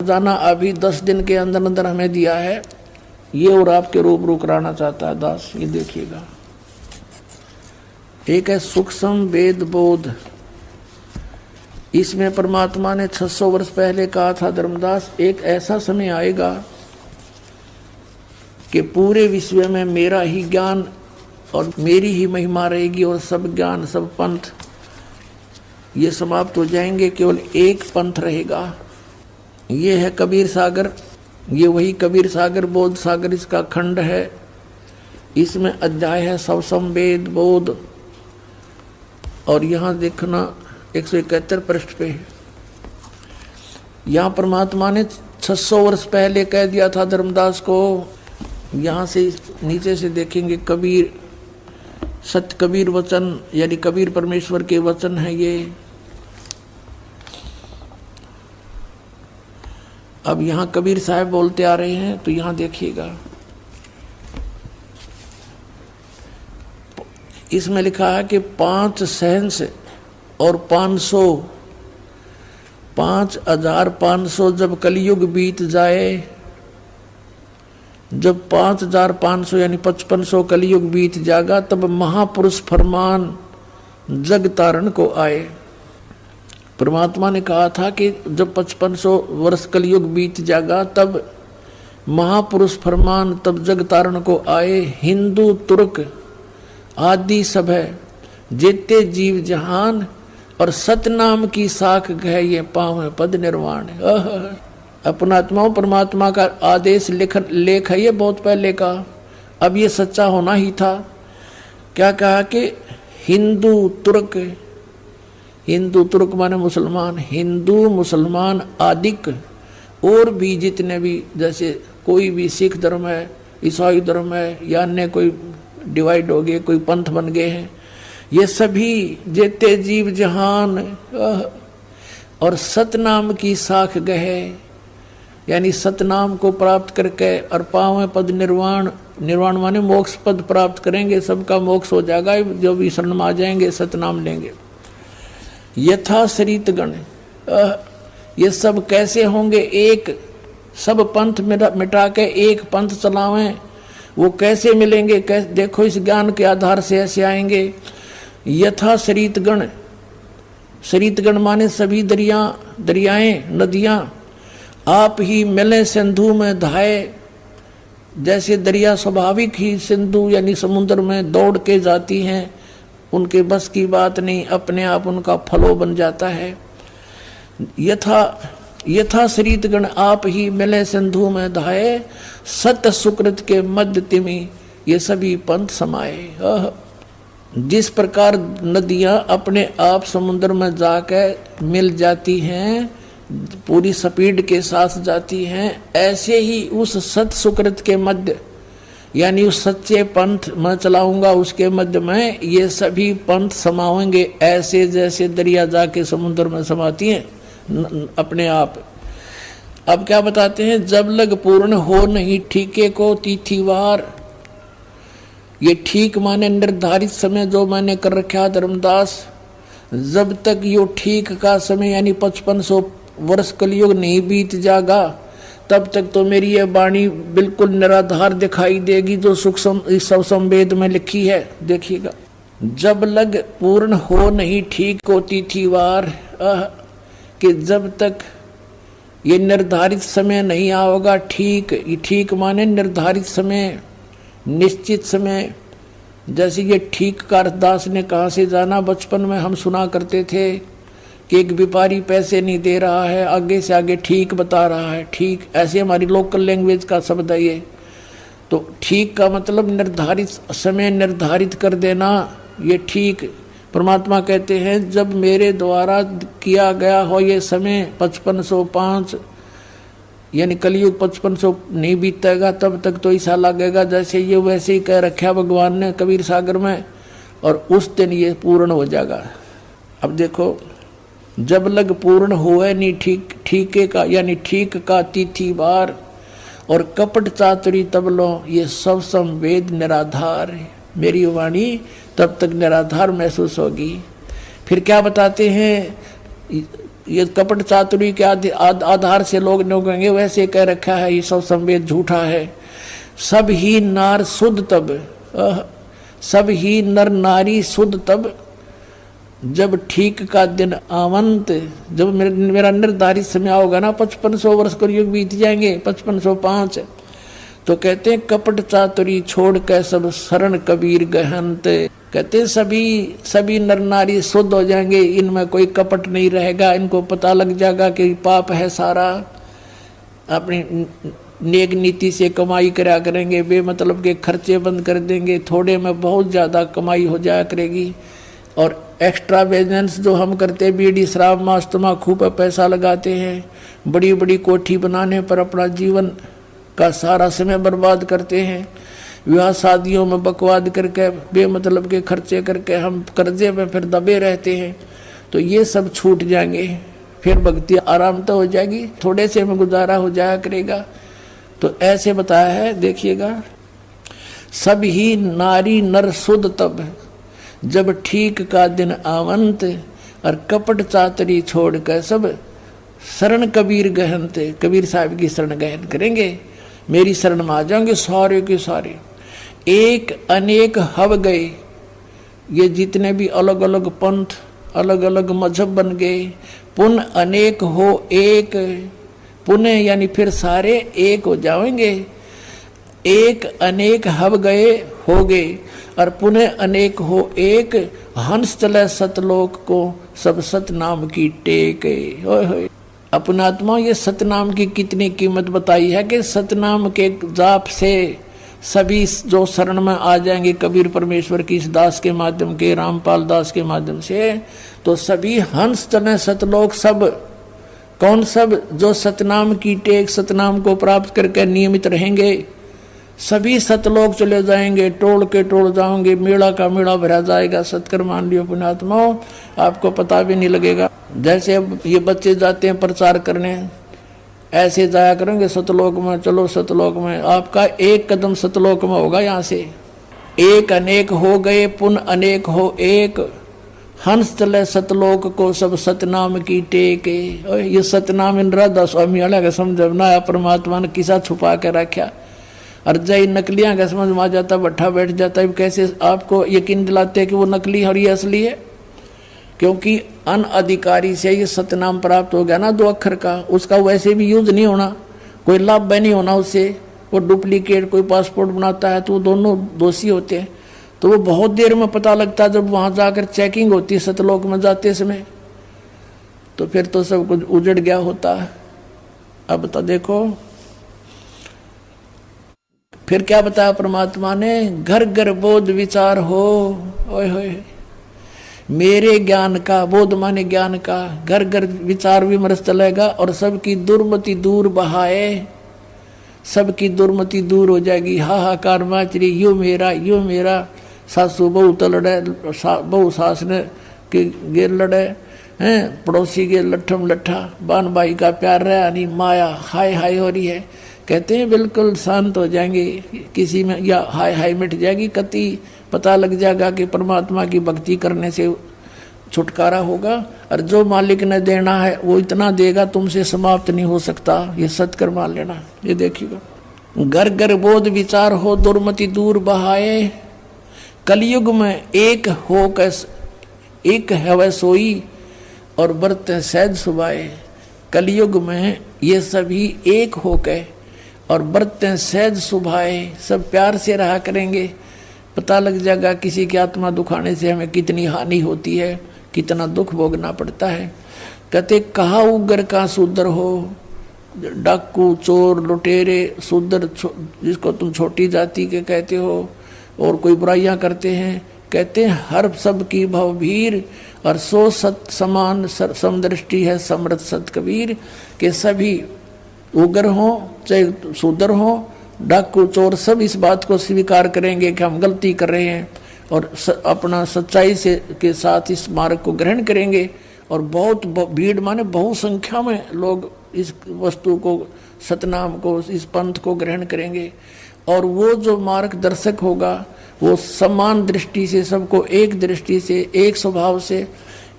जाना अभी 10 दिन के अंदर अंदर हमें दिया है, ये और आपके रूबरू कराना चाहता है दास। ये देखिएगा, एक है सूक्ष्म वेद बोध। इसमें परमात्मा ने 600 वर्ष पहले कहा था, धर्मदास एक ऐसा समय आएगा कि पूरे विश्व में मेरा ही ज्ञान और मेरी ही महिमा रहेगी और सब ज्ञान सब पंथ ये समाप्त हो जाएंगे, केवल एक पंथ रहेगा। ये है कबीर सागर, ये वही कबीर सागर बोध सागर इसका खंड है। इसमें अध्याय है सवसम वेद बोध, और यहाँ देखना 171 पृष्ठ पे है। यहाँ परमात्मा ने 600 वर्ष पहले कह दिया था धर्मदास को। यहाँ से नीचे से देखेंगे कबीर सत्य कबीर वचन, यानी कबीर परमेश्वर के वचन है ये। अब यहाँ कबीर साहब बोलते आ रहे हैं, तो यहाँ देखिएगा, इसमें लिखा है कि 5 सहंस और 5,500 जब कलयुग बीत जाए, जब 5,500 यानी 5500 कलयुग बीत जाएगा, तब महापुरुष फरमान जग तारण को आए। परमात्मा ने कहा था कि जब 5500 वर्ष कलयुग बीत जाएगा तब महापुरुष फरमान तब जग तारण को आए। हिंदू तुर्क आदि सब है जेते जीव जहान, और सतनाम की साख गह ये पाँव पद निर्वाण। अपना आत्मा परमात्मा का आदेश लेख है ये बहुत पहले का, अब ये सच्चा होना ही था। क्या कहा कि हिंदू तुर्क माने मुसलमान, हिंदू मुसलमान आदिक और भी जितने भी, जैसे कोई भी सिख धर्म है, ईसाई धर्म है, या अन्य कोई डिवाइड हो गए, कोई पंथ बन गए हैं, ये सभी जेते जीव जहान और सतनाम की साख गहे, यानी सतनाम को प्राप्त करके और पावे पद निर्वाण। निर्वाण माने मोक्ष पद प्राप्त करेंगे, सबका मोक्ष हो जाएगा जो भी शरण में आ जाएंगे, सतनाम लेंगे। यथा शरीत गण, ये सब कैसे होंगे? एक सब पंथ मिटा के एक पंथ चलावें, वो कैसे मिलेंगे? कैसे? देखो इस ज्ञान के आधार से ऐसे आएंगे। यथा शरीतगण, शरीतगण माने सभी दरियाएं नदियां आप ही मिले सिंधु में धाये। जैसे दरिया स्वाभाविक ही सिंधु यानी समुद्र में दौड़ के जाती हैं, उनके बस की बात नहीं, अपने आप उनका फलो बन जाता है। यथा शरीतगण आप ही मिले सिंधु में धाये, सत सुकृत के मध्य तिमि ये सभी पंथ समाये। जिस प्रकार नदियां अपने आप समुद्र में जाकर मिल जाती हैं, पूरी स्पीड के साथ जाती हैं, ऐसे ही उस सत सुकृत के मध्य यानी उस सच्चे पंथ मैं चलाऊंगा उसके मध्य में ये सभी पंथ समाएंगे, ऐसे जैसे दरिया जाके समुद्र में समाती हैं अपने आप। अब क्या बताते हैं? जब लग पूर्ण हो नहीं ठीके को तिथिवार। ये ठीक माने निर्धारित समय जो मैंने कर रखा धर्मदास, जब तक यो ठीक का समय यानी 5500 वर्ष कलयुग नहीं बीत जाएगा, तब तक तो मेरी ये वाणी बिल्कुल निराधार दिखाई देगी जो सूक्ष्म सवसम वेद में लिखी है। देखिएगा, जब लग पूर्ण हो नहीं ठीक को तिथिवार, कि जब तक ये निर्धारित समय नहीं आओगा ठीक माने निर्धारित समय, निश्चित समय। जैसे ये ठीक का दास ने कहाँ से जाना? बचपन में हम सुना करते थे कि एक व्यापारी पैसे नहीं दे रहा है, आगे से आगे ठीक बता रहा है, ठीक। ऐसे हमारी लोकल लैंग्वेज का शब्द है ये। तो ठीक का मतलब निर्धारित समय निर्धारित कर देना, ये ठीक। परमात्मा कहते हैं जब मेरे द्वारा किया गया हो ये समय 5505 यानी कलयुग 5500 नहीं बीतेगा तब तक तो ऐसा लगेगा जैसे ये वैसे ही कह रखा भगवान ने कबीर सागर में, और उस दिन ये पूर्ण हो जाएगा। अब देखो, जब लग पूर्ण हुए नहीं ठीके का यानी ठीक का तिथिवार, और कपट चातुरी तब लो ये सब वेद निराधार। मेरी वाणी तब तक निराधार महसूस होगी। फिर क्या बताते हैं? ये कपट चातुरी के आधार से लोग कहेंगे वैसे कह रखा है, ये सब संवेद झूठा है। सब ही नार शुद्ध तब, सब ही नर नारी शुद्ध तब, जब ठीक का दिन आवंत, जब मेरा निर्धारित समय होगा ना, 5500 वर्ष को युग बीत जाएंगे, 5505, तो कहते हैं कपट चातुरी छोड़ कर सब शरण कबीर गहनत। कहते हैं सभी नर नारी शुद्ध हो जाएंगे, इनमें कोई कपट नहीं रहेगा, इनको पता लग जाएगा कि पाप है सारा, अपनी नेक नीति से कमाई करा करेंगे, बेमतलब के खर्चे बंद कर देंगे, थोड़े में बहुत ज़्यादा कमाई हो जाया करेगी। और एक्स्ट्रा बिजनेस जो हम करते हैं, बीड़ी शराब मांस तम्बाकू पर पैसा लगाते हैं, बड़ी बड़ी कोठी बनाने पर अपना जीवन का सारा समय बर्बाद करते हैं, विवाह शादियों में बकवाद करके बेमतलब के खर्चे करके हम कर्जे में फिर दबे रहते हैं, तो ये सब छूट जाएंगे, फिर भक्ति आराम तो हो जाएगी, थोड़े से में गुजारा हो जाया करेगा। तो ऐसे बताया है, देखिएगा, सब ही नारी नर शुद्ध तब, जब ठीक का दिन आवंत, और कपट चातरी छोड़कर सब शरण कबीर गहनते, कबीर साहब की शरण गहन करेंगे, मेरी शरण में आ जाएंगे सारे के सारे। एक अनेक हव गए, ये जितने भी अलग अलग पंथ अलग अलग मजहब बन गए, पुन अनेक हो एक, पुनः यानी फिर सारे एक हो जाएंगे। एक अनेक हव गए हो गए, और पुनः अनेक हो एक, हंस चले सतलोक को सब सतनाम की टेक। अपनात्मा, ये सतनाम की कितनी कीमत बताई है कि सतनाम के जाप से सभी जो शरण में आ जाएंगे कबीर परमेश्वर की इस दास के माध्यम के, रामपाल दास के माध्यम से, तो सभी हंस चले सतलोक, सब कौन, सब जो सतनाम की टेक, सतनाम को प्राप्त करके नियमित रहेंगे, सभी सतलोक चले जाएंगे, टोल के टोल जाओगे, मेला का मेला भरा जाएगा। सत्कर्म मान लियो पुण्यात्माओं, आपको पता भी नहीं लगेगा। जैसे अब ये बच्चे जाते हैं प्रचार करने, ऐसे जाया करेंगे सतलोक में, चलो सतलोक में, आपका एक कदम सतलोक में होगा। यहाँ से एक अनेक हो गए, पुन अनेक हो एक, हंस चले सतलोक को सब सतनाम की टेक। ये सतनाम इन राधा स्वामी वाला का समझना, परमात्मा ने किसा छुपा के रखा, और जय नकलियां का समझ में आ जाता, बैठा बैठ जाता है। कैसे आपको यकीन दिलाते हैं कि वो नकली है और ये असली है? क्योंकि अनअधिकारी से ये सतनाम प्राप्त हो गया ना 2 अक्षर का, उसका वैसे भी यूज नहीं होना, कोई लाभ नहीं होना उससे। वो डुप्लीकेट कोई पासपोर्ट बनाता है तो वो दोनों दोषी होते हैं। तो वो बहुत देर में पता लगता है, जब वहाँ जाकर चेकिंग होती है सतलोक में जाते समय, तो फिर तो सब कुछ उजड़ गया होता है। अब तो देखो फिर क्या बताया परमात्मा ने, घर घर बोध विचार हो, ओए होए, मेरे ज्ञान का, बोध माने ज्ञान का, घर घर विचार विमर्श चलेगा, और सबकी दुर्मति दूर बहाए, सबकी दुर्मति दूर हो जाएगी। हाहाकार माचरी, यो मेरा, सासू बहू तो लड़े, बहू सास ने के गे लड़े हैं, पड़ोसी के लट्ठम लट्ठा, बान भाई का प्यार रहा नहीं, माया हाय हाय हो रही है। कहते हैं बिल्कुल शांत हो जाएंगे, किसी में या हाय हाय मिट जाएगी, कति पता लग जाएगा कि परमात्मा की भक्ति करने से छुटकारा होगा, और जो मालिक ने देना है वो इतना देगा, तुमसे समाप्त नहीं हो सकता। ये सत्कर मान लेना। ये देखिएगा, घर घर बोध विचार हो, दुर्मति दूर बहाए, कलयुग में एक हो कैस एक है वह सोई, और बरते सहज सुभाए। कलयुग में ये सभी एक हो के और बरते सहज सुभाए, सब प्यार से रहा करेंगे। पता लग जाएगा किसी की आत्मा दुखाने से हमें कितनी हानि होती है, कितना दुख भोगना पड़ता है। कहते कहा उग्र का शूद्र हो, डाकू चोर लुटेरे शूद्र, जिसको तुम छोटी जाति के कहते हो और कोई बुराइयां करते हैं, कहते हैं हर सब की भवभीर, और सो सत समान समदृष्टि है समृत सत कबीर। के सभी उग्र हो चाहे शूद्र हो, डाकू चोर, सब इस बात को स्वीकार करेंगे कि हम गलती कर रहे हैं, और अपना सच्चाई से के साथ इस मार्ग को ग्रहण करेंगे। और बहुत भीड़ माने बहुसंख्या में लोग इस वस्तु को, सतनाम को, इस पंथ को ग्रहण करेंगे। और वो जो मार्गदर्शक होगा वो समान दृष्टि से सबको एक दृष्टि से, एक स्वभाव से,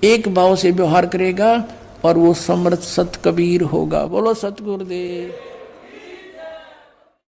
एक भाव से व्यवहार करेगा, और वो समर्थ सत कबीर होगा। बोलो सतगुरुदेव।